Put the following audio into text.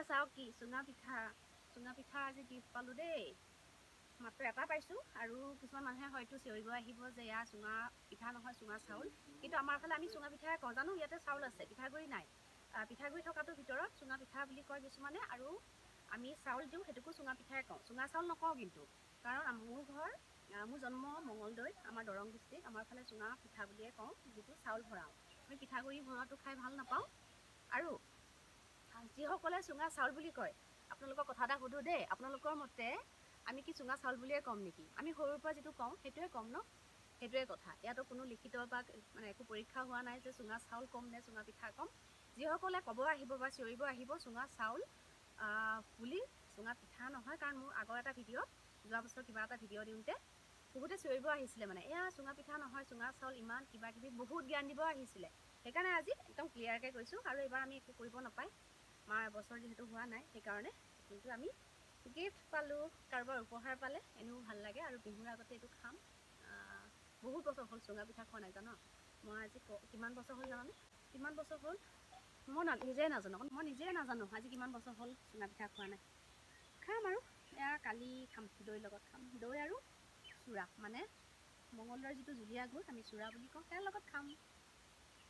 চাওক কি চুঙা পিঠা আজি গিফ্ট পালোঁ দেই। মাত্ৰ এটা পাইছোঁ আৰু কিছুমান মানুহে হয়তো চিঞৰিব আহিব যে এয়া চুঙা পিঠা নহয় চুঙা চাউল, কিন্তু আমাৰ ফালে আমি চুঙা পিঠাই কওঁ। জানো ইয়াতে চাউল আছে, পিঠাগুড়ি নাই। পিঠাগুড়ি থকাটোৰ ভিতৰত চুঙা পিঠা বুলি কয় কিছুমানে, আৰু আমি চাউল দিওঁ সেইটোকো চুঙা পিঠাই কওঁ। চুঙা চাউল নকওঁ কিন্তু, কাৰণ মোৰ জন্ম মঙলদৈত, আমাৰ দৰং ডিষ্ট্ৰিক্ট। আমাৰ ফালে চুঙা পিঠা বুলিয়ে কওঁ, যিটো চাউল ভৰাওঁ। আমি পিঠাগুড়ি ভৰোৱাটো খাই ভাল নাপাওঁ। আৰু যিসকলে চুঙা চাউল বুলি কয়, আপোনালোকৰ কথা এটা সুধোঁ দেই, আপোনালোকৰ মতে আমি কি চুঙা চাউল বুলিয়ে ক'ম নেকি? আমি সৰুৰ পৰা যিটো কওঁ সেইটোৱে ক'ম ন? সেইটোৱে কথা। ইয়াতো কোনো লিখিত বা মানে একো পৰীক্ষা হোৱা নাই যে চুঙা চাউল ক'ম নে চুঙা পিঠা ক'ম। যিসকলে ক'ব আহিব বা চিঞৰিব আহিব চুঙা চাউল বুলি, চুঙা পিঠা নহয়। কাৰণ মোৰ আগৰ এটা ভিডিঅ'ত, যোৱা বছৰ কিবা এটা ভিডিঅ' দিওঁতে বহুতে চিঞৰিব আহিছিলে, মানে এয়া চুঙা পিঠা নহয় চুঙা চাউল, ইমান কিবা কিবি বহুত জ্ঞান দিব আহিছিলে। সেইকাৰণে আজি একদম ক্লিয়াৰকৈ কৈছোঁ। আৰু এইবাৰ আমি একো কৰিব নাপায়, মাৰ এবছৰ যিহেতু হোৱা নাই সেইকাৰণে। কিন্তু আমি গিফ্ট পালোঁ, কাৰোবাৰ উপহাৰ পালে এনেও ভাল লাগে। আৰু বিহুৰ আগতে এইটো খাম। বহুত বছৰ হ'ল চুঙা পিঠা খোৱা নাই জানো। মই আজি কিমান বছৰ হ'ল জানানে? কিমান বছৰ হ'ল মই নিজেই নাজানো আজি কিমান বছৰ হ'ল চুঙা পিঠা খোৱা নাই। খাম আৰু এয়া কালি খাম, দৈৰ লগত খাম। দৈ আৰু চুৰা, মানে মঙলদৈৰ যিটো জুলীয়া গুড় আমি চুৰা বুলি কওঁ, তাৰ লগত খাম।